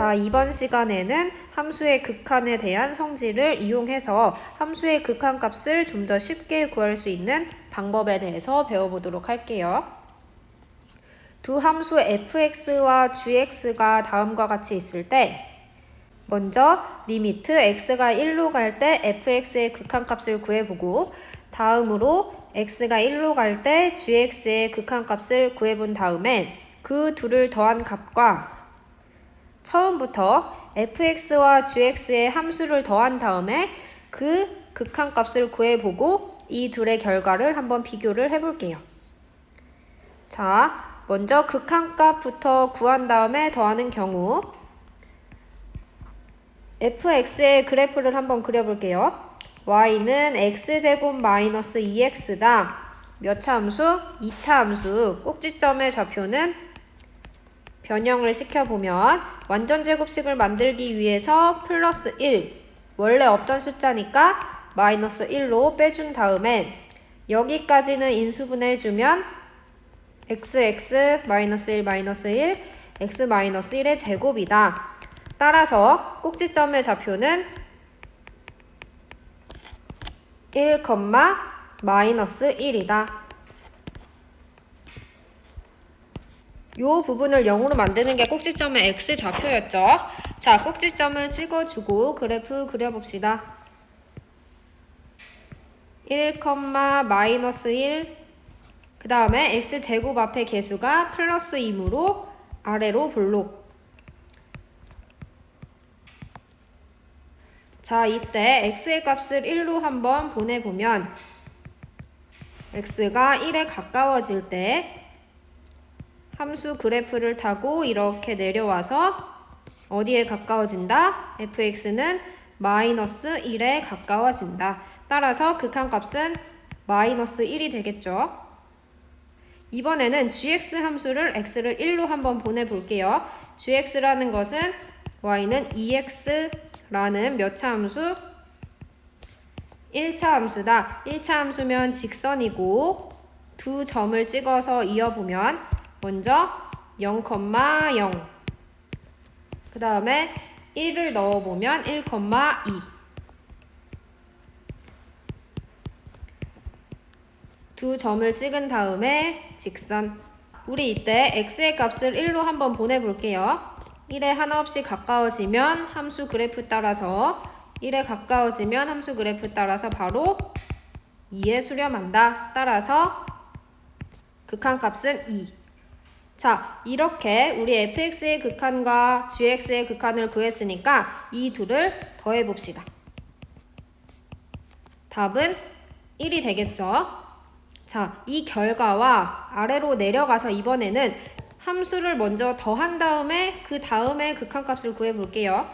자, 이번 시간에는 함수의 극한에 대한 성질을 이용해서 함수의 극한값을 좀 더 쉽게 구할 수 있는 방법에 대해서 배워보도록 할게요. 두 함수 fx와 gx가 다음과 같이 있을 때 먼저 리미트 x가 1로 갈 때 fx의 극한값을 구해보고 다음으로 x가 1로 갈 때 gx의 극한값을 구해본 다음에 그 둘을 더한 값과 처음부터 fx와 gx의 함수를 더한 다음에 그 극한값을 구해보고 이 둘의 결과를 한번 비교를 해볼게요. 자, 먼저 극한값부터 구한 다음에 더하는 경우 fx의 그래프를 한번 그려볼게요. y는 x제곱 마이너스 2x다. 몇 차 함수? 2차 함수. 꼭지점의 좌표는 변형을 시켜보면 완전 제곱식을 만들기 위해서 플러스 1, 원래 없던 숫자니까 마이너스 1로 빼준 다음에 여기까지는 인수분해해주면 x 마이너스 1 마이너스 1, x 마이너스 1의 제곱이다. 따라서 꼭지점의 좌표는 1, 마이너스 1이다. 요 부분을 0으로 만드는 게 꼭지점의 x 좌표였죠. 자, 꼭지점을 찍어주고 그래프 그려봅시다. 1, 마이너스 1, 그 다음에 x제곱 앞에 개수가 플러스 2이므로 아래로 볼록. 자, 이때 x의 값을 1로 한번 보내보면 x가 1에 가까워질 때 함수 그래프를 타고 이렇게 내려와서 어디에 가까워진다? fx는 마이너스 1에 가까워진다. 따라서 극한값은 마이너스 1이 되겠죠. 이번에는 gx 함수를 x를 1로 한번 보내볼게요. gx라는 것은 y는 2x라는 몇 차 함수? 1차 함수다. 1차 함수면 직선이고 두 점을 찍어서 이어보면 먼저 0,0 그 다음에 1을 넣어보면 1,2 두 점을 찍은 다음에 직선. 우리 이때 x의 값을 1로 한번 보내볼게요. 1에 하나 없이 가까워지면 함수 그래프 따라서 1에 가까워지면 함수 그래프 따라서 바로 2에 수렴한다. 따라서 극한값은 2. 자, 이렇게 우리 fx의 극한과 gx의 극한을 구했으니까 이 둘을 더해봅시다. 답은 1이 되겠죠? 자, 이 결과와 아래로 내려가서 이번에는 함수를 먼저 더한 다음에 그 다음에 극한값을 구해볼게요.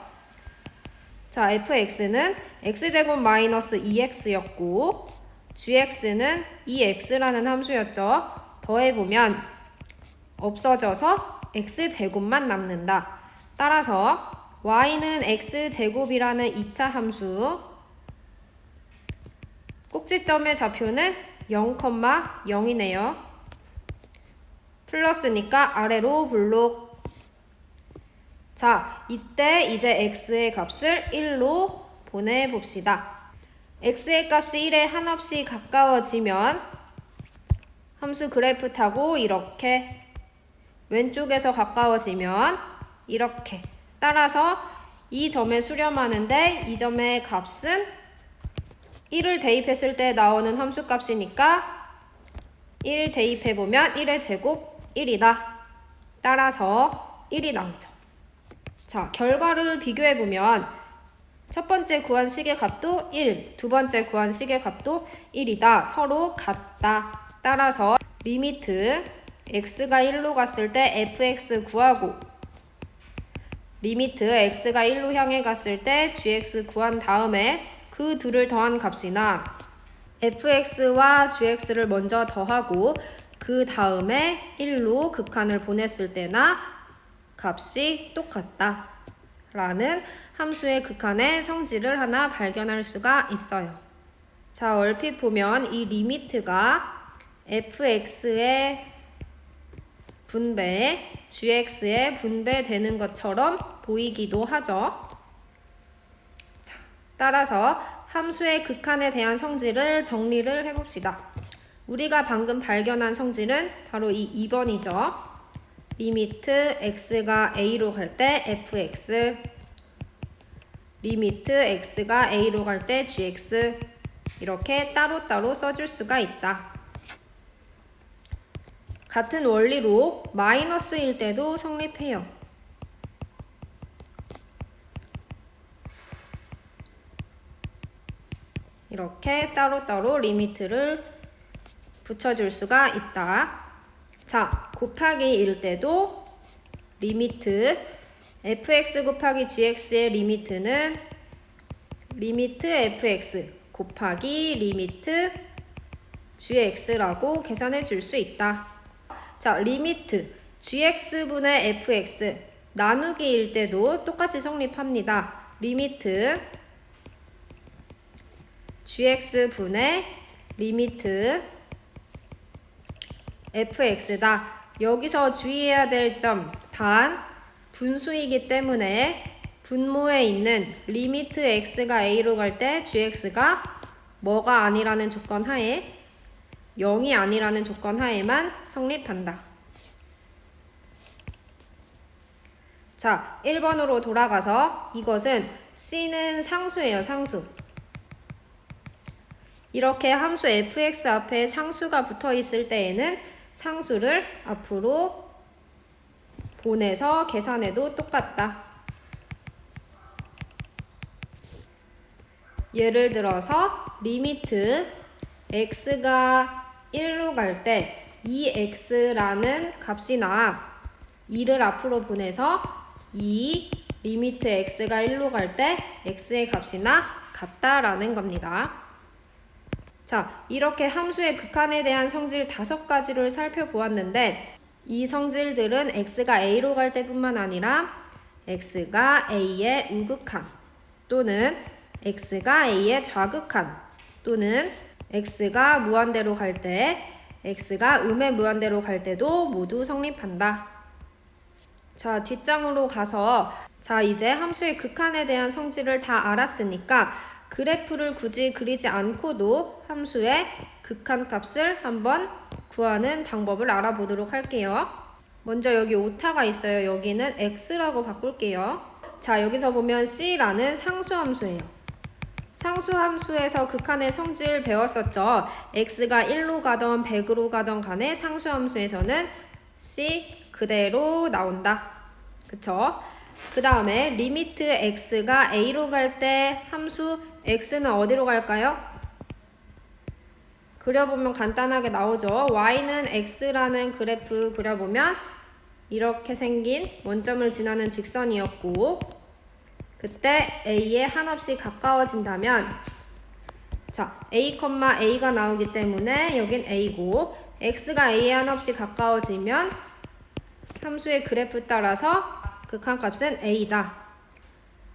자, fx는 x제곱 마이너스 2x였고 gx는 2x라는 함수였죠. 더해보면 없어져서 x제곱만 남는다. 따라서 y는 x제곱이라는 2차 함수 꼭지점의 좌표는 0,0이네요. 플러스니까 아래로 볼록. 자, 이때 이제 x의 값을 1로 보내봅시다. x의 값이 1에 한없이 가까워지면 함수 그래프 타고 이렇게 왼쪽에서 가까워지면 이렇게. 따라서 이 점에 수렴하는데 이 점의 값은 1을 대입했을 때 나오는 함수 값이니까 1 대입해보면 1의 제곱 1이다. 따라서 1이 나오죠. 자, 결과를 비교해보면 첫 번째 구한 식의 값도 1, 두 번째 구한 식의 값도 1이다. 서로 같다. 따라서 리미트 x가 1로 갔을 때 fx 구하고 리미트 x가 1로 향해 갔을 때 gx 구한 다음에 그 둘을 더한 값이나 fx와 gx를 먼저 더하고 그 다음에 1로 극한을 보냈을 때나 값이 똑같다 라는 함수의 극한의 성질을 하나 발견할 수가 있어요. 자, 얼핏 보면 이 리미트가 fx의 분배, gx에 분배되는 것처럼 보이기도 하죠. 자, 따라서 함수의 극한에 대한 성질을 정리를 해봅시다. 우리가 방금 발견한 성질은 바로 이 2번이죠. 리미트 x가 a로 갈 때 fx, 리미트 x가 a로 갈 때 gx, 이렇게 따로따로 써줄 수가 있다. 같은 원리로 마이너스일 때도 성립해요. 이렇게 따로따로 리미트를 붙여줄 수가 있다. 자, 곱하기일 때도 리미트 fx 곱하기 gx의 리미트는 리미트 fx 곱하기 리미트 gx라고 계산해 줄 수 있다. 자, 리미트 gx분의 fx 나누기일 때도 똑같이 성립합니다. 리미트 gx분의 리미트 fx다. 여기서 주의해야 될 점, 단 분수이기 때문에 분모에 있는 리미트 x가 a로 갈 때 gx가 뭐가 아니라는 조건 하에 0이 아니라는 조건 하에만 성립한다. 자, 1번으로 돌아가서 이것은 c는 상수예요. 상수. 이렇게 함수 fx 앞에 상수가 붙어 있을 때에는 상수를 앞으로 보내서 계산해도 똑같다. 예를 들어서 리미트 x가 1로 갈 때 2x라는 값이 나와 2를 앞으로 보내서 2 리미트 x가 1로 갈 때 x의 값이나 같다라는 겁니다. 자, 이렇게 함수의 극한에 대한 성질 5가지를 살펴보았는데 이 성질들은 x가 a로 갈 때뿐만 아니라 x가 a의 우극한 또는 x가 a의 좌극한 또는 x가 무한대로 갈 때, x가 음의 무한대로 갈 때도 모두 성립한다. 자, 뒷장으로 가서 자, 이제 함수의 극한에 대한 성질을 다 알았으니까 그래프를 굳이 그리지 않고도 함수의 극한 값을 한번 구하는 방법을 알아보도록 할게요. 먼저 여기 오타가 있어요. 여기는 x라고 바꿀게요. 자, 여기서 보면 c라는 상수함수예요. 상수함수에서 극한의 성질 배웠었죠. x가 1로 가던 100으로 가던 간에 상수함수에서는 c 그대로 나온다. 그쵸? 그 다음에 리미트 x가 a로 갈 때 함수 x는 어디로 갈까요? 그려보면 간단하게 나오죠. y는 x라는 그래프 그려보면 이렇게 생긴 원점을 지나는 직선이었고 그때 a에 한없이 가까워진다면 자, a가 나오기 때문에 여긴 a고 x가 a에 한없이 가까워지면 함수의 그래프 따라서 극한값은 a다.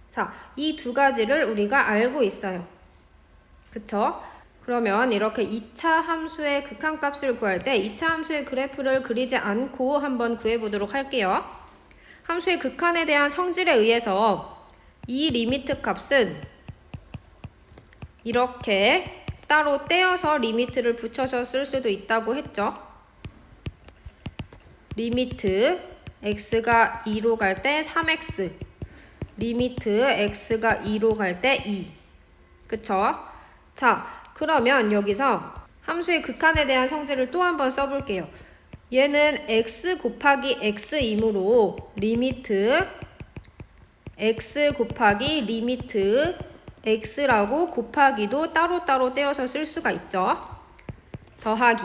자, 이 두 가지를 우리가 알고 있어요. 그쵸? 그러면 이렇게 2차 함수의 극한값을 구할 때 2차 함수의 그래프를 그리지 않고 한번 구해보도록 할게요. 함수의 극한에 대한 성질에 의해서 이 리미트 값은 이렇게 따로 떼어서 리미트를 붙여서 쓸 수도 있다고 했죠. 리미트 x가 2로 갈 때 3x 리미트 x가 2로 갈 때 2 그쵸? 자, 그러면 여기서 함수의 극한에 대한 성질을 또 한번 써볼게요. 얘는 x 곱하기 x이므로 리미트 x 곱하기 리미트 x라고 곱하기도 따로따로 떼어서 쓸 수가 있죠. 더하기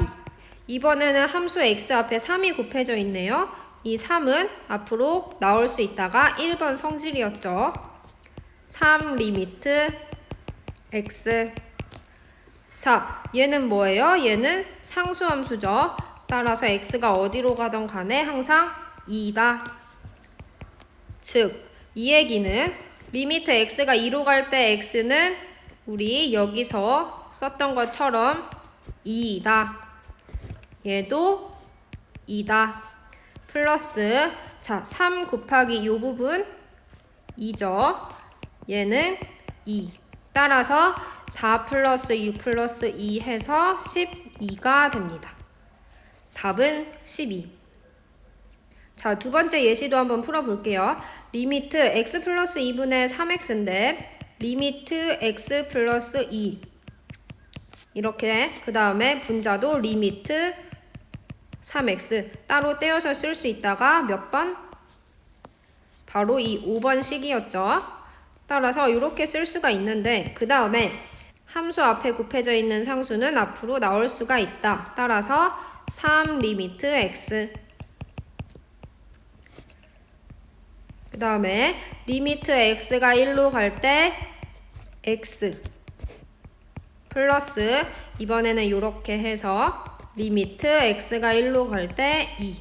이번에는 함수 x 앞에 3이 곱해져 있네요. 이 3은 앞으로 나올 수 있다가 1번 성질이었죠. 3 리미트 x 자, 얘는 뭐예요? 얘는 상수함수죠. 따라서 x가 어디로 가던 간에 항상 2다. 즉, 이 얘기는 리미트 x가 2로 갈 때 x는 우리 여기서 썼던 것처럼 2이다. 얘도 2다. 플러스 자 3 곱하기 요 부분 2죠. 얘는 2. 따라서 4 플러스 6 플러스 2 해서 12가 됩니다. 답은 12. 자, 두 번째 예시도 한번 풀어볼게요. 리미트 x 플러스 2분의 3x인데 리미트 x 플러스 2 이렇게 그 다음에 분자도 리미트 3x 따로 떼어서 쓸 수 있다가 몇 번? 바로 이 5번 식이었죠. 따라서 이렇게 쓸 수가 있는데 그 다음에 함수 앞에 곱해져 있는 상수는 앞으로 나올 수가 있다. 따라서 3 리미트 x 그 다음에 리미트 x가 1로 갈 때 x 플러스 이번에는 이렇게 해서 리미트 x가 1로 갈 때 2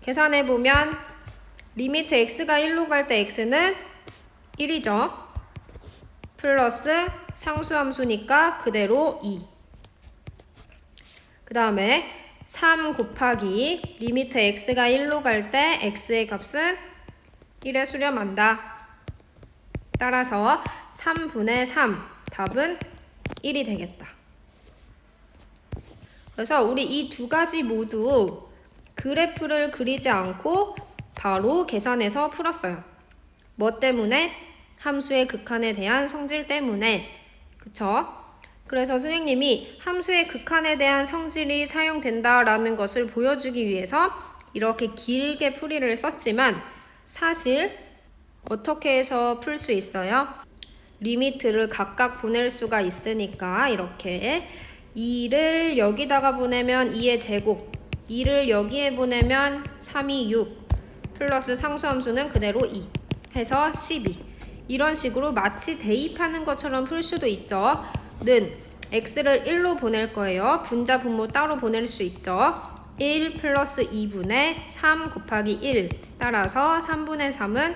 계산해보면 리미트 x가 1로 갈 때 x는 1이죠. 플러스 상수함수니까 그대로 2 그 다음에 3 곱하기 리미트 x가 1로 갈 때 x의 값은 1에 수렴한다. 따라서 3분의 3 답은 1이 되겠다. 그래서 우리 이 두 가지 모두 그래프를 그리지 않고 바로 계산해서 풀었어요. 뭐 때문에? 함수의 극한에 대한 성질 때문에. 그쵸? 그래서 선생님이 함수의 극한에 대한 성질이 사용된다라는 것을 보여주기 위해서 이렇게 길게 풀이를 썼지만 사실 어떻게 해서 풀 수 있어요? 리미트를 각각 보낼 수가 있으니까 이렇게 2를 여기다가 보내면 2의 제곱 2를 여기에 보내면 3이 6 플러스 상수함수는 그대로 2 해서 12 이런 식으로 마치 대입하는 것처럼 풀 수도 있죠. 는 x를 1로 보낼 거예요. 분자 분모 따로 보낼 수 있죠. 1 플러스 2분의 3 곱하기 1 따라서 3분의 3은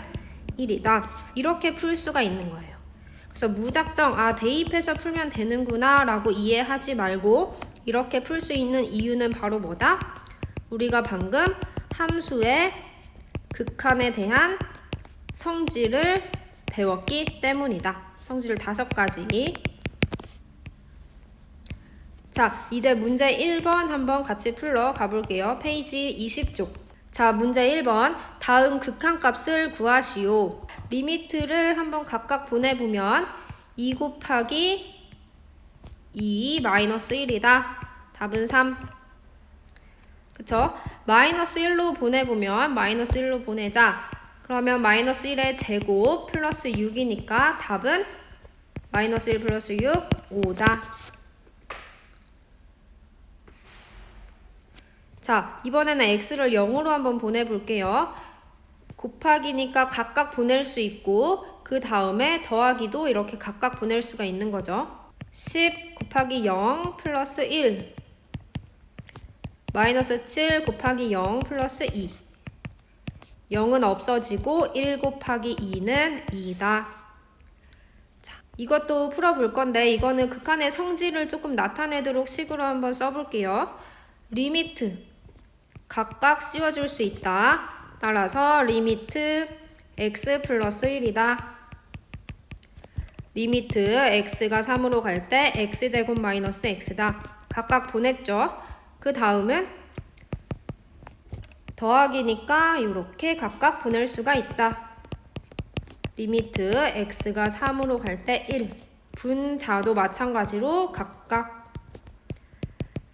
1이다. 이렇게 풀 수가 있는 거예요. 그래서 무작정 대입해서 풀면 되는구나 라고 이해하지 말고 이렇게 풀 수 있는 이유는 바로 뭐다? 우리가 방금 함수의 극한에 대한 성질을 배웠기 때문이다. 성질 5가지. 자, 이제 문제 1번 한번 같이 풀러 가볼게요. 페이지 20쪽. 자, 문제 1번. 다음 극한값을 구하시오. 리미트를 한번 각각 보내보면 2 곱하기 2 마이너스 1이다. 답은 3. 그쵸? 마이너스 1로 보내보면 마이너스 1로 보내자. 그러면 마이너스 1의 제곱 플러스 6이니까 답은 마이너스 1 플러스 6, 5다. 자, 이번에는 x를 0으로 한번 보내볼게요. 곱하기니까 각각 보낼 수 있고 그 다음에 더하기도 이렇게 각각 보낼 수가 있는 거죠. 10 곱하기 0 플러스 1 마이너스 7 곱하기 0 플러스 2 0은 없어지고 1 곱하기 2는 2다. 자, 이것도 풀어볼 건데 이거는 극한의 성질을 조금 나타내도록 식으로 한번 써볼게요. 리미트 각각 씌워줄 수 있다. 따라서 리미트 x 플러스 1이다. 리미트 x가 3으로 갈 때 x제곱 마이너스 x다. 각각 보냈죠. 그 다음은 더하기니까 이렇게 각각 보낼 수가 있다. 리미트 x가 3으로 갈 때 1. 분자도 마찬가지로 각각.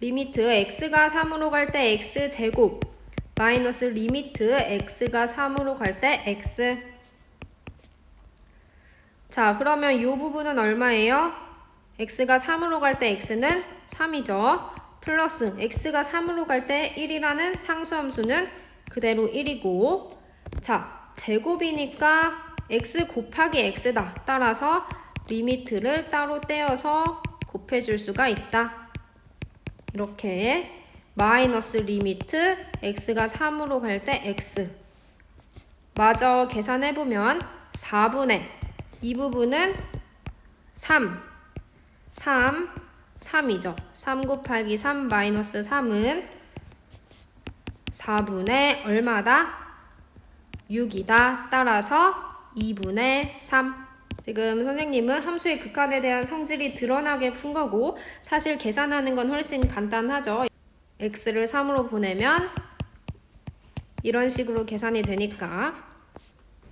리미트 x가 3으로 갈 때 x제곱 마이너스 리미트 x가 3으로 갈 때 x. 자, 그러면 이 부분은 얼마예요? x가 3으로 갈 때 x는 3이죠. 플러스 x가 3으로 갈 때 1이라는 상수함수는 그대로 1이고 자, 제곱이니까 x 곱하기 x다. 따라서 리미트를 따로 떼어서 곱해줄 수가 있다. 이렇게 마이너스 리미트 x가 3으로 갈 때 x 마저 계산해보면 4분의 이 부분은 3 3이죠. 3 곱하기 3 마이너스 3은 4분의 얼마다? 6이다. 따라서 2분의 3. 지금 선생님은 함수의 극한에 대한 성질이 드러나게 푼 거고 사실 계산하는 건 훨씬 간단하죠. x를 3으로 보내면 이런 식으로 계산이 되니까.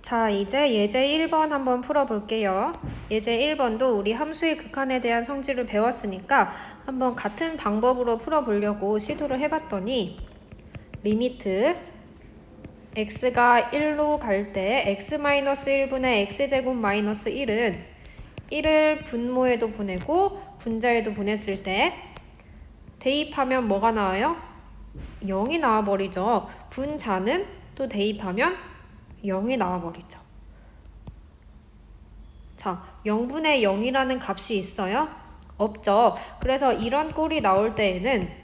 자, 이제 예제 1번 한번 풀어볼게요. 예제 1번도 우리 함수의 극한에 대한 성질을 배웠으니까 한번 같은 방법으로 풀어보려고 시도를 해봤더니 리미트 x가 1로 갈 때 x-1분의 x제곱 마이너스 1은 1을 분모에도 보내고 분자에도 보냈을 때 대입하면 뭐가 나와요? 0이 나와버리죠. 분자는 또 대입하면 0이 나와버리죠. 자, 0분의 0이라는 값이 있어요? 없죠. 그래서 이런 꼴이 나올 때에는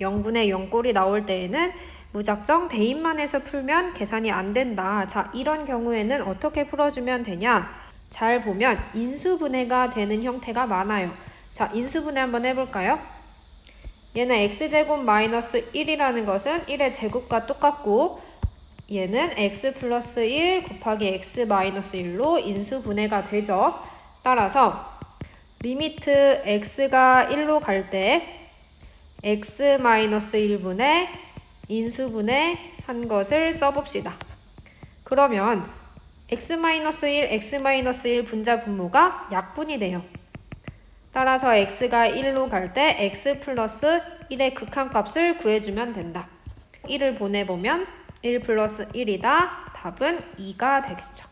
0분의 0 꼴이 나올 때에는 무작정 대입만 해서 풀면 계산이 안 된다. 자, 이런 경우에는 어떻게 풀어주면 되냐? 잘 보면 인수분해가 되는 형태가 많아요. 자, 인수분해 한번 해볼까요? 얘는 x제곱 마이너스 1이라는 것은 1의 제곱과 똑같고 얘는 x 플러스 1 곱하기 x 마이너스 1로 인수분해가 되죠. 따라서 리미트 x가 1로 갈 때 x 마이너스 1분의 인수분해 한 것을 써봅시다. 그러면 x-1, x-1 분자 분모가 약분이 돼요. 따라서 x가 1로 갈 때 x 플러스 1의 극한값을 구해주면 된다. 1을 보내보면 1 플러스 1이다. 답은 2가 되겠죠.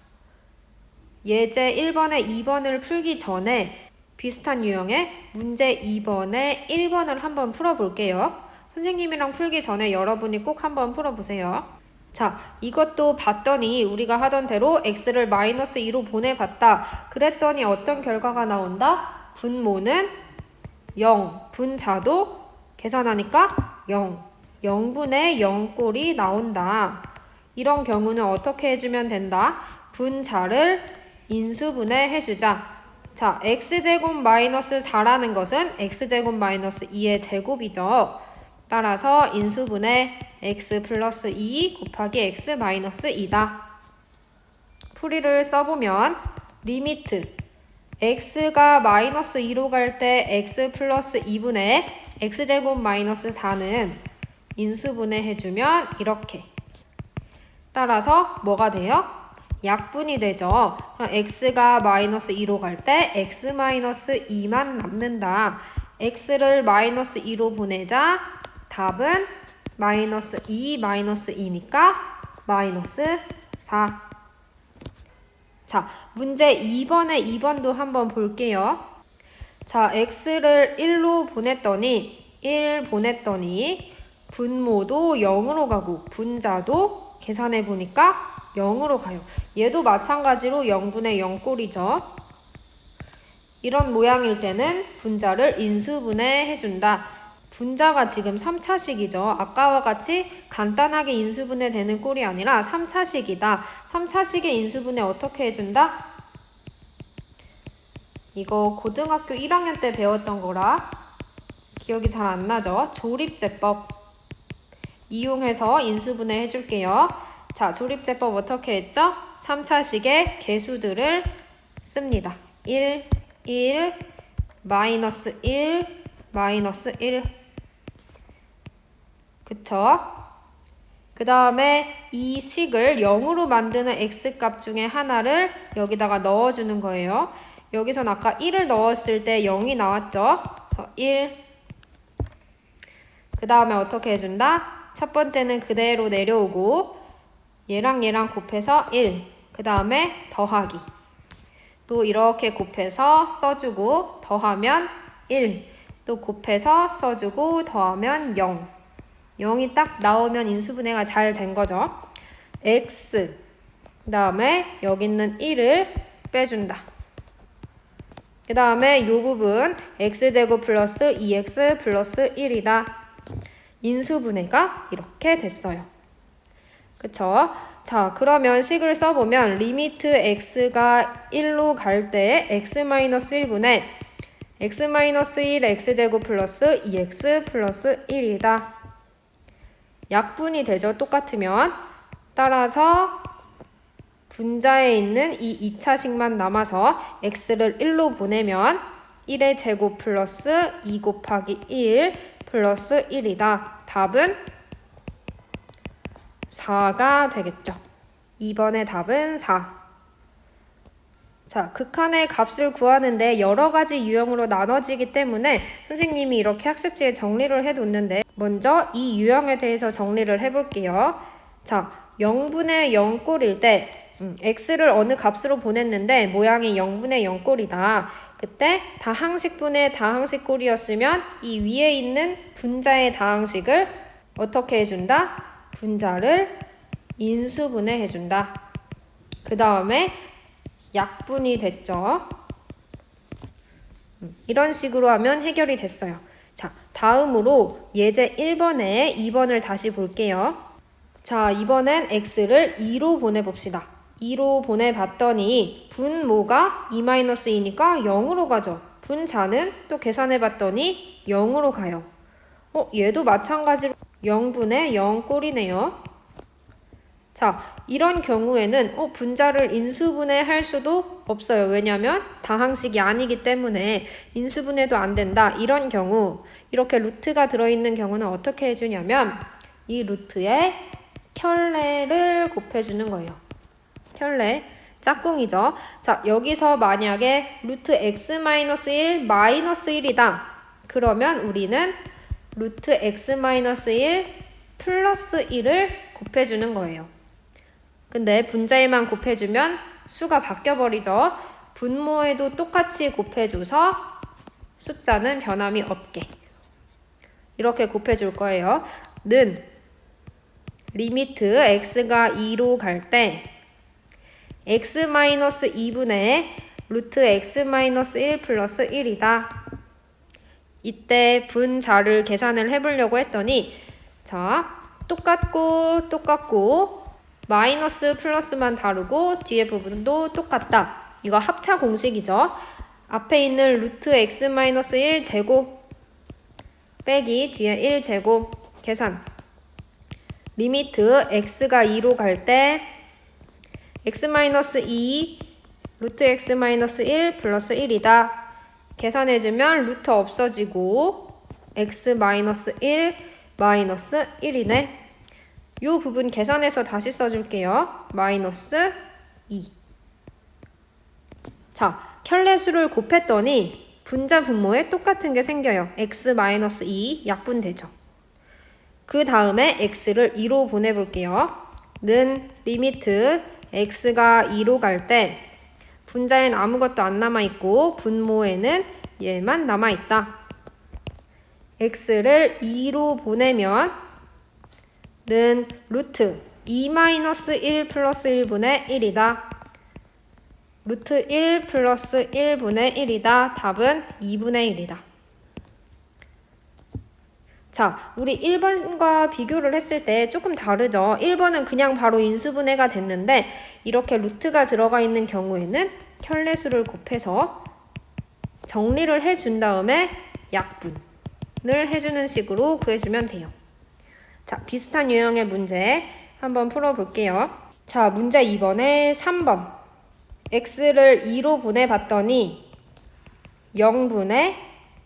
예제 1번에 2번을 풀기 전에 비슷한 유형의 문제 2번에 1번을 한번 풀어볼게요. 선생님이랑 풀기 전에 여러분이 꼭 한번 풀어보세요. 자, 이것도 봤더니 우리가 하던 대로 x를 마이너스 2로 보내봤다. 그랬더니 어떤 결과가 나온다? 분모는 0, 분자도 계산하니까 0, 0분의 0 꼴이 나온다. 이런 경우는 어떻게 해주면 된다? 분자를 인수분해 해주자. 자, x제곱 마이너스 4라는 것은 x제곱 마이너스 2의 제곱이죠. 따라서 인수분해 x 플러스 2 곱하기 x 마이너스 2다. 풀이를 써보면 리미트 x가 마이너스 2로 갈 때 x 플러스 2분의 x제곱 마이너스 4는 인수분해 해주면 이렇게. 따라서 뭐가 돼요? 약분이 되죠. 그럼 x가 마이너스 2로 갈 때 x 마이너스 2만 남는다. x를 마이너스 2로 보내자. 답은 마이너스 2 마이너스 2니까 마이너스 4. 자, 문제 2번에 2번도 한번 볼게요. 자, x를 1로 보냈더니 분모도 0으로 가고 분자도 계산해 보니까 0으로 가요. 얘도 마찬가지로 0분의 0 꼴이죠. 이런 모양일 때는 분자를 인수분해 해준다. 분자가 지금 3차식이죠. 아까와 같이 간단하게 인수분해 되는 꼴이 아니라 3차식이다. 3차식의 인수분해 어떻게 해준다? 이거 고등학교 1학년 때 배웠던 거라 기억이 잘 안 나죠? 조립제법 이용해서 인수분해 해줄게요. 자, 조립제법 어떻게 했죠? 3차식의 개수들을 씁니다. 1, 1, 마이너스 1, 마이너스 1. 그쵸? 그 다음에 이 식을 0으로 만드는 x값 중에 하나를 여기다가 넣어주는 거예요. 여기선 아까 1을 넣었을 때 0이 나왔죠? 그래서 1. 그 다음에 어떻게 해준다? 첫 번째는 그대로 내려오고 얘랑 얘랑 곱해서 1. 그 다음에 더하기. 또 이렇게 곱해서 써주고 더하면 1. 또 곱해서 써주고 더하면 0. 0이 딱 나오면 인수분해가 잘 된 거죠. x. 그 다음에 여기 있는 1을 빼준다. 그 다음에 이 부분 x제곱 플러스 2x 플러스 1이다. 인수분해가 이렇게 됐어요. 그쵸? 자, 그러면 식을 써보면 리미트 x가 1로 갈 때 x-1분의 x-1 x제곱 플러스 2x 플러스 1이다. 약분이 되죠. 똑같으면. 따라서 분자에 있는 이 2차식만 남아서 x를 1로 보내면 1의 제곱 플러스 2 곱하기 1 플러스 1이다. 답은 4가 되겠죠. 2번의 답은 4. 자, 극한의 값을 구하는데 여러 가지 유형으로 나눠지기 때문에 선생님이 이렇게 학습지에 정리를 해뒀는데 먼저 이 유형에 대해서 정리를 해볼게요. 자, 0분의 0꼴일 때 x를 어느 값으로 보냈는데 모양이 0분의 0꼴이다. 그때 다항식분의 다항식꼴이었으면 이 위에 있는 분자의 다항식을 어떻게 해준다? 분자를 인수분해 해준다. 그 다음에 약분이 됐죠. 이런 식으로 하면 해결이 됐어요. 자, 다음으로 예제 1번에 2번을 다시 볼게요. 자, 이번엔 x를 2로 보내봅시다. 2로 보내봤더니 분모가 2-2니까 0으로 가죠. 분자는 또 계산해봤더니 0으로 가요. 얘도 마찬가지로 0분의 0꼴이네요. 자, 이런 경우에는 분자를 인수분해 할 수도 없어요. 왜냐면 다항식이 아니기 때문에 인수분해도 안 된다. 이런 경우 이렇게 루트가 들어있는 경우는 어떻게 해주냐면 이 루트에 켤레를 곱해주는 거예요. 켤레, 짝꿍이죠. 자, 여기서 만약에 루트 x-1 마이너스 1이다. 그러면 우리는 루트 x-1 플러스 1을 곱해주는 거예요. 근데 분자에만 곱해주면 수가 바뀌어버리죠. 분모에도 똑같이 곱해줘서 숫자는 변함이 없게 이렇게 곱해줄 거예요. 는 리미트 x가 2로 갈 때 x-2분의 루트 x-1 플러스 1이다. 이때 분자를 계산을 해보려고 했더니 자, 똑같고 마이너스 플러스만 다르고 뒤에 부분도 똑같다. 이거 합차 공식이죠. 앞에 있는 루트 x-1 제곱 빼기 뒤에 1 제곱 계산. 리미트 x가 2로 갈 때 x-2 루트 x-1 플러스 1이다. 계산해주면 루트 없어지고 x-1 마이너스 1이네. 이 부분 계산해서 다시 써줄게요. 마이너스 2. 자, 켤레수를 곱했더니 분자 분모에 똑같은 게 생겨요. x-2 약분되죠. 그 다음에 x를 2로 보내볼게요. 는 리미트 x가 2로 갈 때 분자엔 아무것도 안 남아있고 분모에는 얘만 남아있다. x를 2로 보내면 는 루트 2-1 플러스 1분의 1이다. 루트 1 플러스 1분의 1이다. 답은 2분의 1이다. 자, 우리 1번과 비교를 했을 때 조금 다르죠. 1번은 그냥 바로 인수분해가 됐는데 이렇게 루트가 들어가 있는 경우에는 켤레수를 곱해서 정리를 해준 다음에 약분을 해주는 식으로 구해주면 돼요. 자, 비슷한 유형의 문제 한번 풀어볼게요. 자, 문제 2번에 3번. x를 2로 보내봤더니 0분의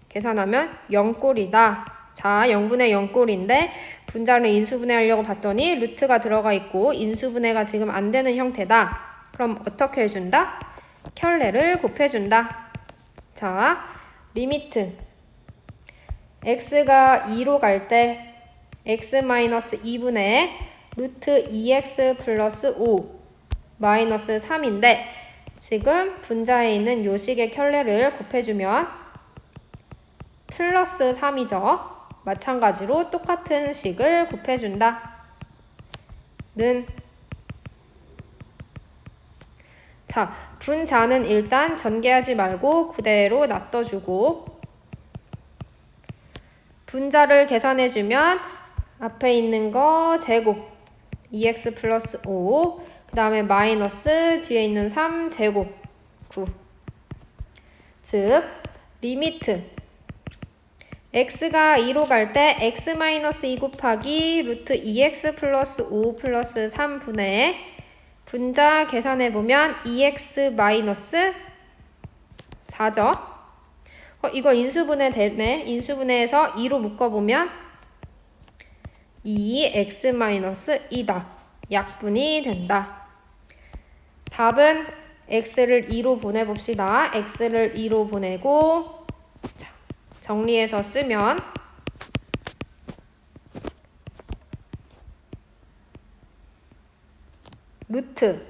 계산하면 0꼴이다. 자, 0분의 0꼴인데 분자를 인수분해하려고 봤더니 루트가 들어가 있고 인수분해가 지금 안 되는 형태다. 그럼 어떻게 해준다? 켤레를 곱해준다. 자, 리미트 x가 2로 갈 때 x-2분의 루트 2x 플러스 5 마이너스 3인데 지금 분자에 있는 요식의 켤레를 곱해주면 플러스 3이죠. 마찬가지로 똑같은 식을 곱해준다. 는 자, 분자는 일단 전개하지 말고 그대로 놔둬주고 분자를 계산해주면 앞에 있는 거 제곱 2x 플러스 5 그 다음에 마이너스 뒤에 있는 3 제곱 9 즉 리미트 x가 2로 갈 때 x-2 곱하기 루트 2x 플러스 5 플러스 3분의 분자 계산해보면 2x 마이너스 4죠. 이거 인수분해 되네. 인수분해해서 2로 묶어보면 2x-2다. 약분이 된다. 답은 x를 2로 보내봅시다. x를 2로 보내고 자, 정리해서 쓰면 루트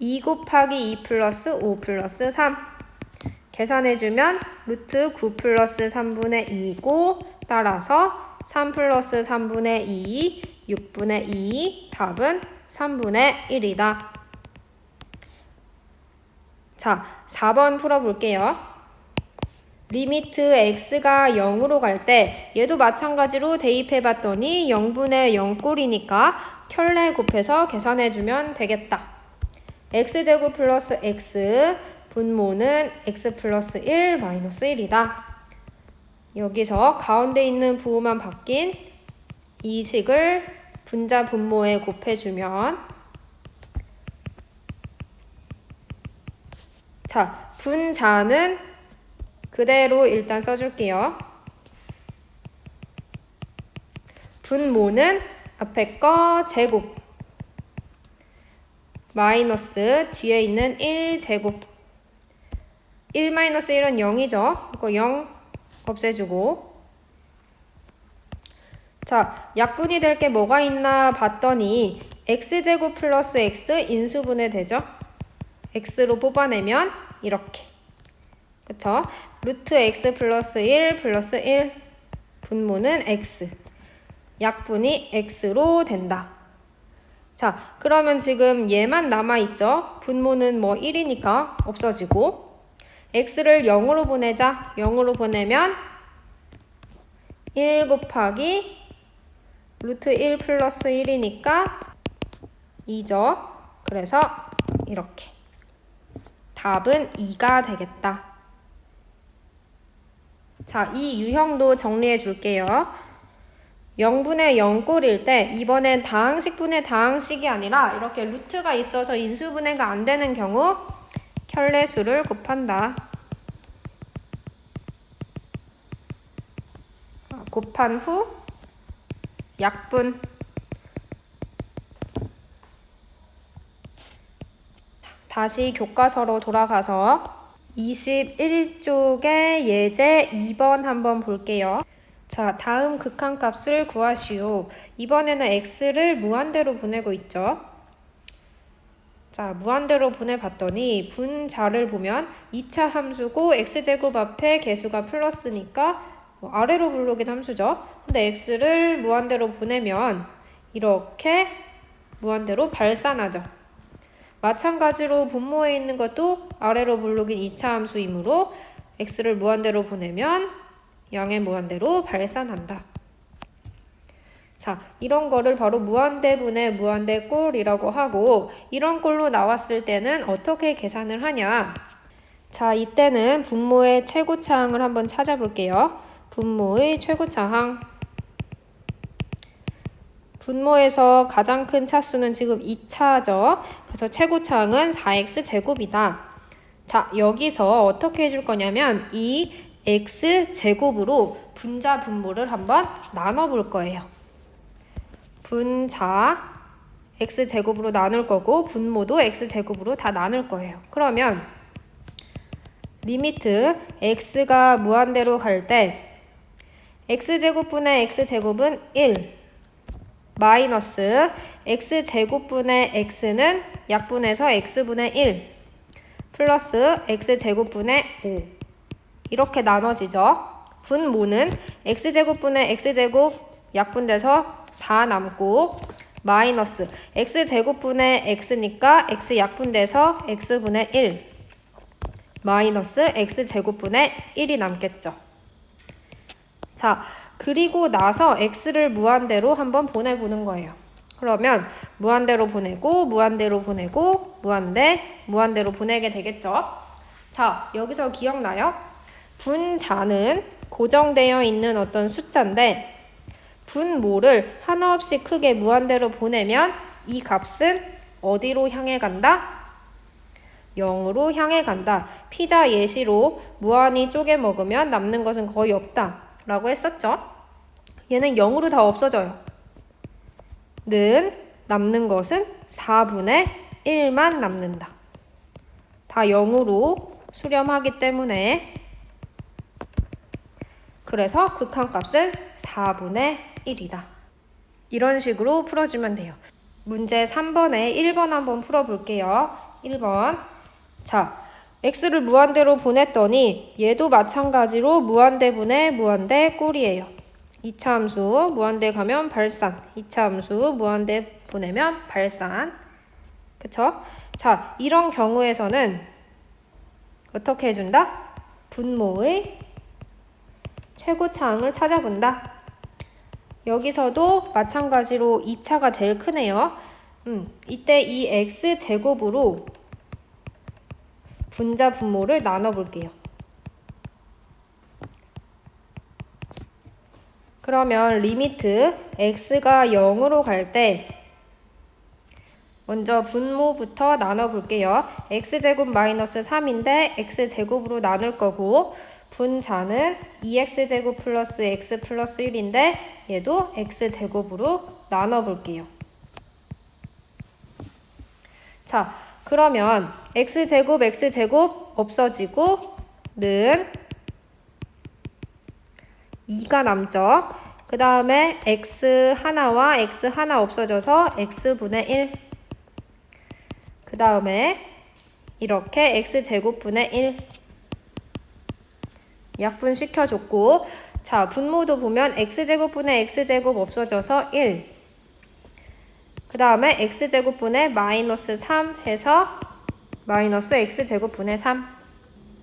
2 곱하기 2 플러스 5 플러스 3 계산해주면 루트 9 플러스 3분의 2이고 따라서 3 플러스 3분의 2 6분의 2 답은 3분의 1이다. 자, 4번 풀어볼게요. 리미트 x가 0으로 갈 때 얘도 마찬가지로 대입해봤더니 0분의 0꼴이니까 켤레 곱해서 계산해주면 되겠다. x제곱 플러스 x 분모는 x 플러스 1 마이너스 1이다. 여기서 가운데 있는 부호만 바뀐 이 식을 분자 분모에 곱해주면 자, 분자는 그대로 일단 써줄게요. 분모는 앞에 거 제곱 마이너스 뒤에 있는 1제곱 1 마이너스 1은 0이죠. 이거 0 없애주고 자, 약분이 될 게 뭐가 있나 봤더니 x제곱 플러스 x 인수분해 되죠. x로 뽑아내면 이렇게 그쵸? 루트 x 플러스 1 플러스 1 분모는 x 약분이 x로 된다. 자, 그러면 지금 얘만 남아있죠? 분모는 뭐 1이니까 없어지고 x를 0으로 보내자. 0으로 보내면 1 곱하기 루트 1 플러스 1이니까 2죠. 그래서 이렇게 답은 2가 되겠다. 자, 이 유형도 정리해 줄게요. 0분의 0꼴일 때 이번엔 다항식분의 다항식이 아니라 이렇게 루트가 있어서 인수분해가 안 되는 경우 켤레수를 곱한다. 곱한 후 약분 다시 교과서로 돌아가서 21쪽의 예제 2번 한번 볼게요. 자, 다음 극한값을 구하시오. 이번에는 x를 무한대로 보내고 있죠. 자, 무한대로 보내봤더니 분자를 보면 2차 함수고 x제곱 앞에 개수가 플러스니까 아래로 부르긴 함수죠. 근데 x를 무한대로 보내면 이렇게 무한대로 발산하죠. 마찬가지로 분모에 있는 것도 아래로 부르긴 2차 함수이므로 x를 무한대로 보내면 양의 무한대로 발산한다. 자, 이런 거를 바로 무한대분의 무한대꼴이라고 하고 이런 꼴로 나왔을 때는 어떻게 계산을 하냐? 자, 이때는 분모의 최고차항을 한번 찾아볼게요. 분모의 최고차항. 분모에서 가장 큰 차수는 지금 2차죠. 그래서 최고차항은 4x제곱이다. 자, 여기서 어떻게 해줄 거냐면 이 x제곱으로 분자 분모를 한번 나눠볼 거예요. 분자 x제곱으로 나눌 거고 분모도 x제곱으로 다 나눌 거예요. 그러면 리미트 x가 무한대로 갈 때 x제곱분의 x제곱은 1 마이너스 x제곱분의 x는 약분해서 x분의 1 플러스 x제곱분의 5 이렇게 나눠지죠. 분모는 x제곱분의 x제곱 약분돼서 4 남고 마이너스 x제곱분의 x니까 x 약분돼서 x분의 1 마이너스 x제곱분의 1이 남겠죠. 자, 그리고 나서 x를 무한대로 한번 보내보는 거예요. 그러면 무한대로 보내고 무한대로 보내고 무한대로 보내게 되겠죠. 자, 여기서 기억나요? 분자는 고정되어 있는 어떤 숫자인데 분모를 하나 없이 크게 무한대로 보내면 이 값은 어디로 향해 간다? 0으로 향해 간다. 피자 예시로 무한히 쪼개 먹으면 남는 것은 거의 없다 라고 했었죠. 얘는 0으로 다 없어져요. 는 남는 것은 4분의 1만 남는다. 다 0으로 수렴하기 때문에 그래서 극한값은 4분의 1이다. 이런 식으로 풀어주면 돼요. 문제 3번에 1번 한번 풀어볼게요. 1번. 자, x를 무한대로 보냈더니 얘도 마찬가지로 무한대분의 무한대 꼴이에요. 2차 함수 무한대 가면 발산, 2차 함수 무한대 보내면 발산. 그쵸? 자, 이런 경우에서는 어떻게 해준다? 분모의 최고차항을 찾아본다. 여기서도 마찬가지로 2차가 제일 크네요. 이때 이 x제곱으로 분자 분모를 나눠볼게요. 그러면 리미트 x가 0으로 갈 때 먼저 분모부터 나눠볼게요. x제곱 마이너스 3인데 x제곱으로 나눌 거고 분자는 2x제곱 플러스 x 플러스 1인데 얘도 x제곱으로 나눠볼게요. 자, 그러면 x제곱 없어지고 는 2가 남죠. 그 다음에 x 하나와 x 하나 없어져서 x분의 1. 그 다음에 이렇게 x제곱분의 1 약분시켜줬고, 자, 분모도 보면 x제곱분의 x제곱 없어져서 1. 그 다음에 x제곱분의 마이너스 3 해서 마이너스 x제곱분의 3.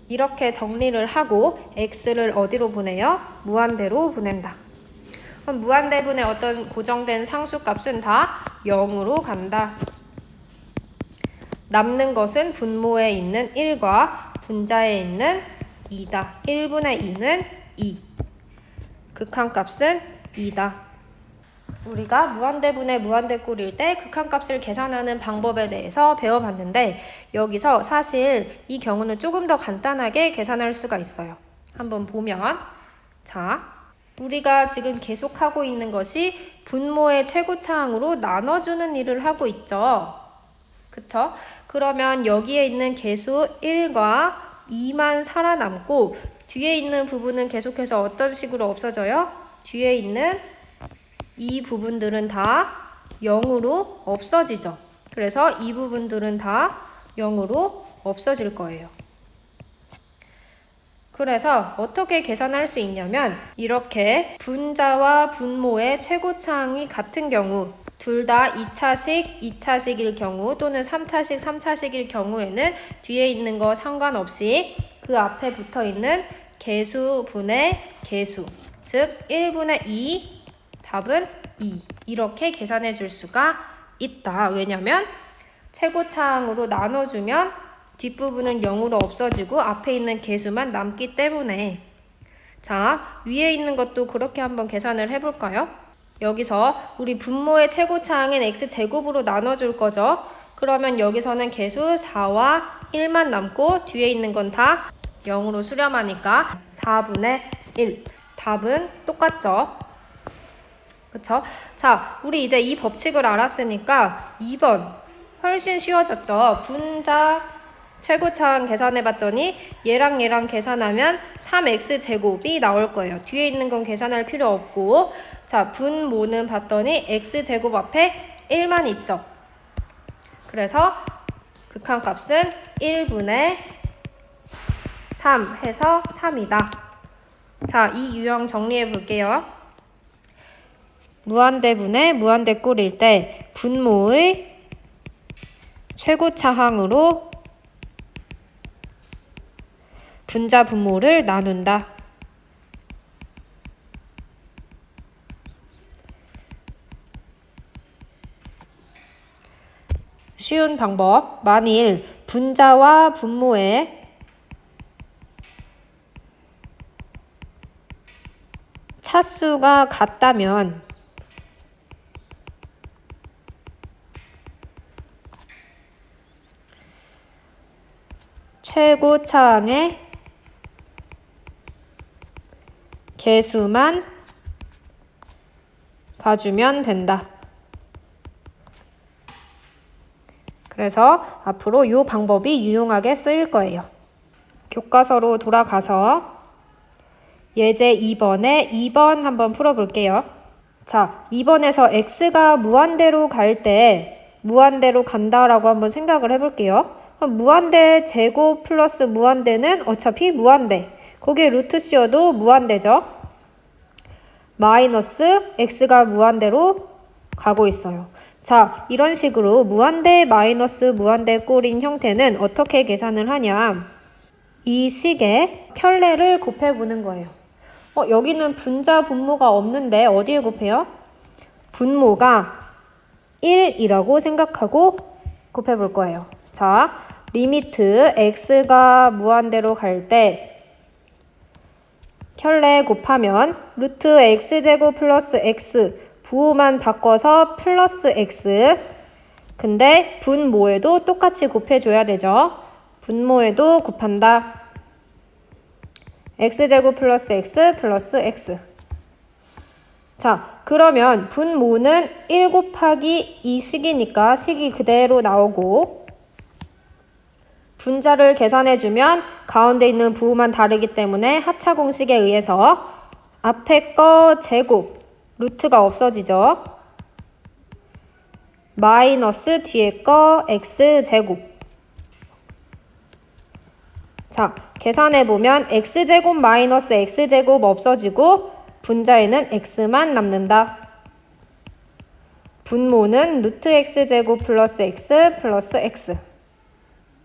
이렇게 정리를 하고 x를 어디로 보내요? 무한대로 보낸다. 그럼 무한대분의 어떤 고정된 상수값은 다 0으로 간다. 남는 것은 분모에 있는 1과 분자에 있는 2다. 1분의 2는 2. 극한값은 2다. 우리가 무한대분의 무한대꼴일 때 극한값을 계산하는 방법에 대해서 배워봤는데 여기서 사실 이 경우는 조금 더 간단하게 계산할 수가 있어요. 한번 보면 자, 우리가 지금 계속하고 있는 것이 분모의 최고차항으로 나눠주는 일을 하고 있죠. 그쵸? 그러면 여기에 있는 개수 1과 2만 살아남고 뒤에 있는 부분은 계속해서 어떤 식으로 없어져요? 뒤에 있는 이 부분들은 다 0으로 없어지죠. 그래서 이 부분들은 다 0으로 없어질 거예요. 그래서 어떻게 계산할 수 있냐면 이렇게 분자와 분모의 최고차항이 같은 경우 둘 다 2차식일 경우 또는 3차식일 경우에는 뒤에 있는 거 상관없이 그 앞에 붙어 있는 개수분의 개수, 즉 1분의 2 답은 2 이렇게 계산해 줄 수가 있다. 왜냐면 최고차항으로 나눠주면 뒷부분은 0으로 없어지고 앞에 있는 개수만 남기 때문에. 자, 위에 있는 것도 그렇게 한번 계산을 해볼까요? 여기서 우리 분모의 최고차항인 x제곱으로 나눠줄 거죠. 그러면 여기서는 개수 4와 1만 남고 뒤에 있는 건 다 0으로 수렴하니까 4분의 1. 답은 똑같죠. 그쵸? 자, 우리 이제 이 법칙을 알았으니까 2번 훨씬 쉬워졌죠. 분자 최고차항 계산해봤더니 얘랑 계산하면 3x제곱이 나올 거예요. 뒤에 있는 건 계산할 필요 없고, 자, 분모는 봤더니 x제곱 앞에 1만 있죠. 그래서 극한값은 1분의 3 해서 3이다. 자, 이 유형 정리해 볼게요. 무한대분의 무한대꼴일 때 분모의 최고차항으로 분자 분모를 나눈다. 쉬운 방법. 만일 분자와 분모의 차수가 같다면 최고차항의 개수만 봐주면 된다. 그래서 앞으로 이 방법이 유용하게 쓰일 거예요. 교과서로 돌아가서 예제 2번에 2번 한번 풀어볼게요. 자, 2번에서 x가 무한대로 갈 때 무한대로 간다라고 한번 생각을 해볼게요. 무한대 제곱 플러스 무한대는 어차피 무한대. 거기에 루트 씌워도 무한대죠. 마이너스 x가 무한대로 가고 있어요. 자, 이런 식으로 무한대 마이너스 무한대 꼴인 형태는 어떻게 계산을 하냐? 이 식의 켤레를 곱해보는 거예요. 여기는 분자 분모가 없는데 어디에 곱해요? 분모가 1이라고 생각하고 곱해볼 거예요. 자, 리미트 x가 무한대로 갈 때 켤레 곱하면 루트 x제곱 플러스 x 부호만 바꿔서 플러스 x. 근데 분모에도 똑같이 곱해줘야 되죠. 분모에도 곱한다. x제곱 플러스 x 플러스 x. 자, 그러면 분모는 1 곱하기 2 식이니까 식이 그대로 나오고 분자를 계산해주면 가운데 있는 부호만 다르기 때문에 합차 공식에 의해서 앞에 거 제곱, 루트가 없어지죠. 마이너스 뒤에 거 x제곱. 자, 계산해보면 x제곱 마이너스 x제곱 없어지고 분자에는 x만 남는다. 분모는 루트 x제곱 플러스 x 플러스 x.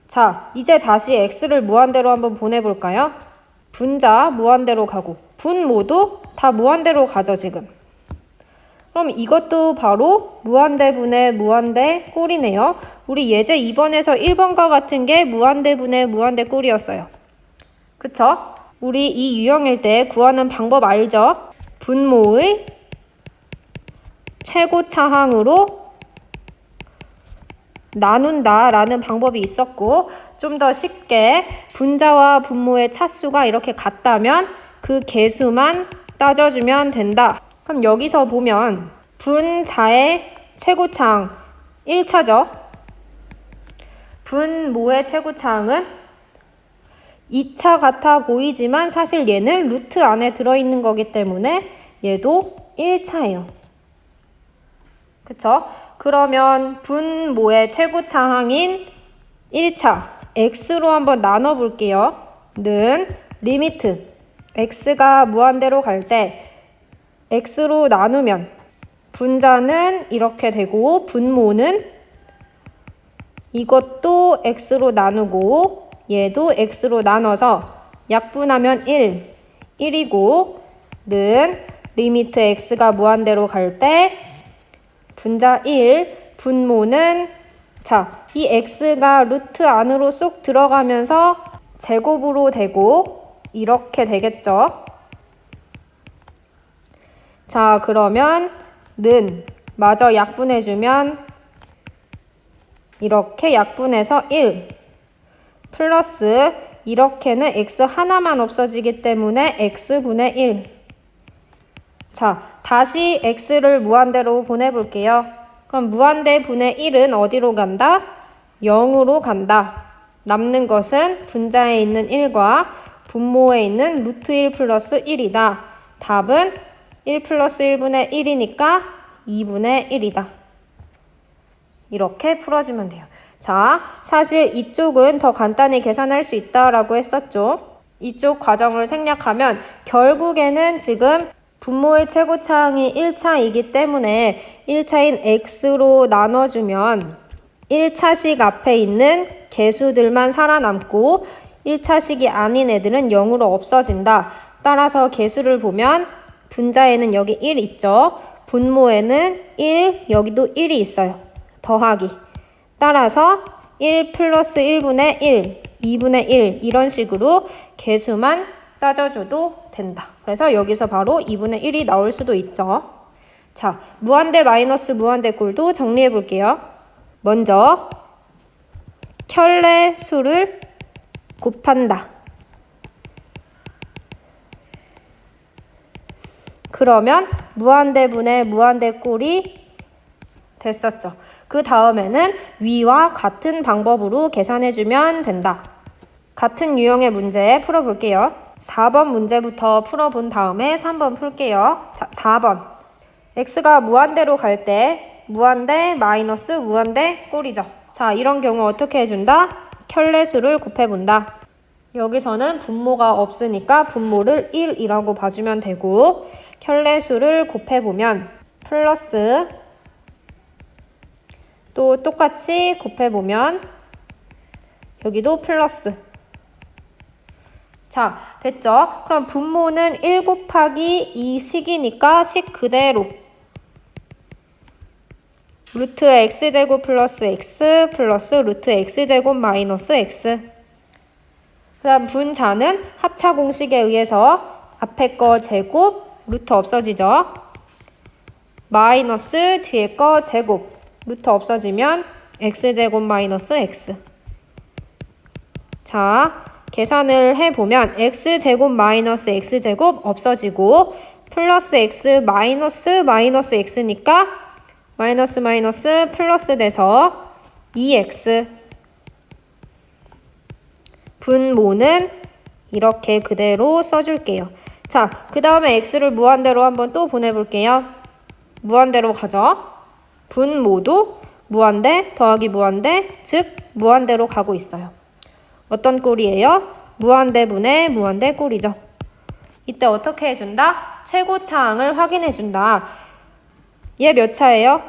자, 이제 다시 x를 무한대로 한번 보내볼까요? 분자 무한대로 가고 분모도 다 무한대로 가죠, 지금. 그럼 이것도 바로 무한대분의 무한대 꼴이네요. 우리 예제 2번에서 1번과 같은 게 무한대분의 무한대 꼴이었어요. 그쵸? 우리 이 유형일 때 구하는 방법 알죠? 분모의 최고차항으로 나눈다라는 방법이 있었고 좀 더 쉽게 분자와 분모의 차수가 이렇게 같다면 그 개수만 따져주면 된다. 그럼 여기서 보면 분자의 최고차항 1차죠. 분모의 최고차항은 2차 같아 보이지만 사실 얘는 루트 안에 들어있는 거기 때문에 얘도 1차예요. 그쵸? 그러면 분모의 최고차항인 1차 x로 한번 나눠볼게요. 는 리미트 x가 무한대로 갈 때 x로 나누면 분자는 이렇게 되고 분모는 이것도 x로 나누고 얘도 x로 나눠서 약분하면 1이고 는 리미트 x가 무한대로 갈 때 분자 1, 분모는 자, 이 x가 루트 안으로 쏙 들어가면서 제곱으로 되고 이렇게 되겠죠. 자, 그러면 는 마저 약분해주면 이렇게 약분해서 1 플러스 이렇게는 x 하나만 없어지기 때문에 x분의 1. 자, 다시 x를 무한대로 보내볼게요. 그럼 무한대 분의 1은 어디로 간다? 0으로 간다. 남는 것은 분자에 있는 1과 분모에 있는 루트 1 플러스 1이다. 답은 1 플러스 1분의 1이니까 2분의 1이다. 이렇게 풀어주면 돼요. 자, 사실 이쪽은 더 간단히 계산할 수 있다라고 했었죠. 이쪽 과정을 생략하면 결국에는 지금 분모의 최고차항이 1차이기 때문에 1차인 x로 나눠주면 1차식 앞에 있는 개수들만 살아남고 1차식이 아닌 애들은 0으로 없어진다. 따라서 개수를 보면 분자에는 여기 1 있죠. 분모에는 1, 여기도 1이 있어요. 더하기. 따라서 1 플러스 1분의 1, 2분의 1 이런 식으로 개수만 따져줘도 된다. 그래서 여기서 바로 2분의 1이 나올 수도 있죠. 자, 무한대 마이너스 무한대 꼴도 정리해 볼게요. 먼저 켤레 수를 곱한다. 그러면 무한대분의 무한대 꼴이 됐었죠. 그 다음에는 위와 같은 방법으로 계산해주면 된다. 같은 유형의 문제 풀어볼게요. 4번 문제부터 풀어본 다음에 3번 풀게요. 자, 4번. x가 무한대로 갈 때 무한대 마이너스 무한대 꼴이죠. 자, 이런 경우 어떻게 해준다? 켤레수를 곱해본다. 여기서는 분모가 없으니까 분모를 1이라고 봐주면 되고 켤레수를 곱해보면 플러스 또 똑같이 곱해보면 여기도 플러스. 자, 됐죠? 그럼 분모는 1 곱하기 2 식이니까 식 그대로 루트 x제곱 플러스 x 플러스 루트 x제곱 마이너스 x. 그 다음 분자는 합차 공식에 의해서 앞에 거 제곱 루트 없어지죠. 마이너스 뒤에 거 제곱 루트 없어지면 x제곱 마이너스 x. 자, 계산을 해보면 x제곱 마이너스 x제곱 없어지고 플러스 x 마이너스 마이너스 x니까 마이너스 마이너스 플러스 돼서 2x. 분모는 이렇게 그대로 써줄게요. 자, 그 다음에 x를 무한대로 한번 또 보내볼게요. 무한대로 가죠. 분모도 무한대 더하기 무한대, 즉 무한대로 가고 있어요. 어떤 꼴이에요? 무한대분의 무한대 꼴이죠. 이때 어떻게 해준다? 최고차항을 확인해준다. 얘 몇 차예요?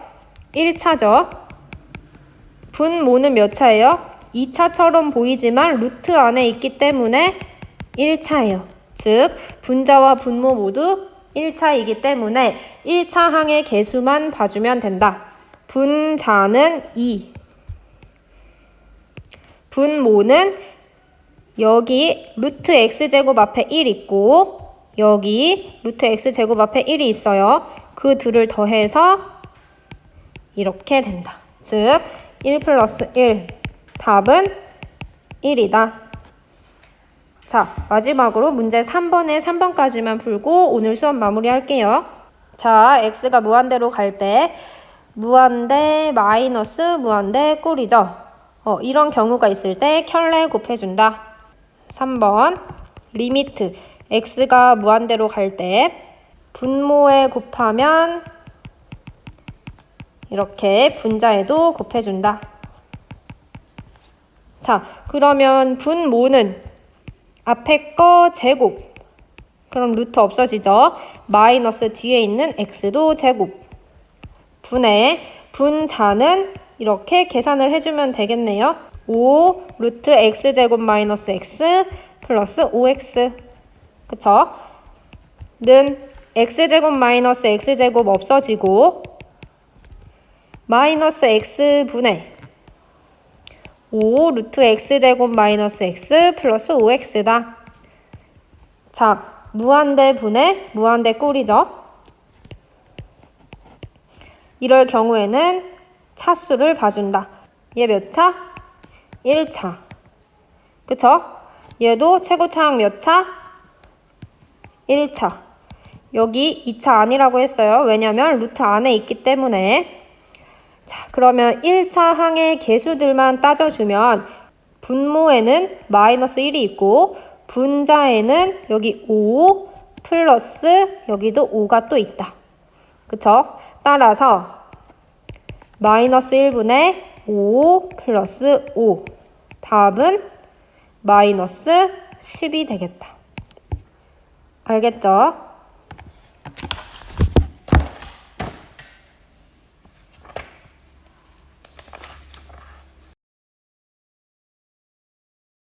1차죠. 분모는 몇 차예요? 2차처럼 보이지만 루트 안에 있기 때문에 1차예요. 즉 분자와 분모 모두 1차이기 때문에 1차 항의 개수만 봐주면 된다. 분자는 2. 분모는 여기 루트 x제곱 앞에 1 있고 여기 루트 x제곱 앞에 1이 있어요. 그 둘을 더해서 이렇게 된다. 즉 1 플러스 1 답은 1이다. 자, 마지막으로 문제 3번에 3번까지만 풀고 오늘 수업 마무리할게요. 자, x가 무한대로 갈 때 무한대 마이너스 무한대 꼴이죠. 이런 경우가 있을 때 켤레 곱해준다. 3번 리미트 x가 무한대로 갈 때 분모에 곱하면 이렇게 분자에도 곱해준다. 자, 그러면 분모는 앞에 거 제곱. 그럼 루트 없어지죠. 마이너스 뒤에 있는 x도 제곱. 분의 분자는 이렇게 계산을 해주면 되겠네요. 5 루트 x제곱 마이너스 x 플러스 5x. 그쵸? 는 x제곱 마이너스 x제곱 없어지고 마이너스 x분의 5 루트 x제곱 마이너스 x 플러스 5x다. 자, 무한대 분의 무한대 꼴이죠. 이럴 경우에는 차수를 봐준다. 얘 몇 차? 1차. 그쵸? 얘도 최고차항 몇 차? 1차. 여기 2차 아니라고 했어요. 왜냐면 루트 안에 있기 때문에. 자, 그러면 1차 항의 개수들만 따져주면 분모에는 마이너스 1이 있고 분자에는 여기 5 플러스 여기도 5가 또 있다. 그쵸? 따라서 마이너스 1분의 5 플러스 5 답은 마이너스 10이 되겠다. 알겠죠?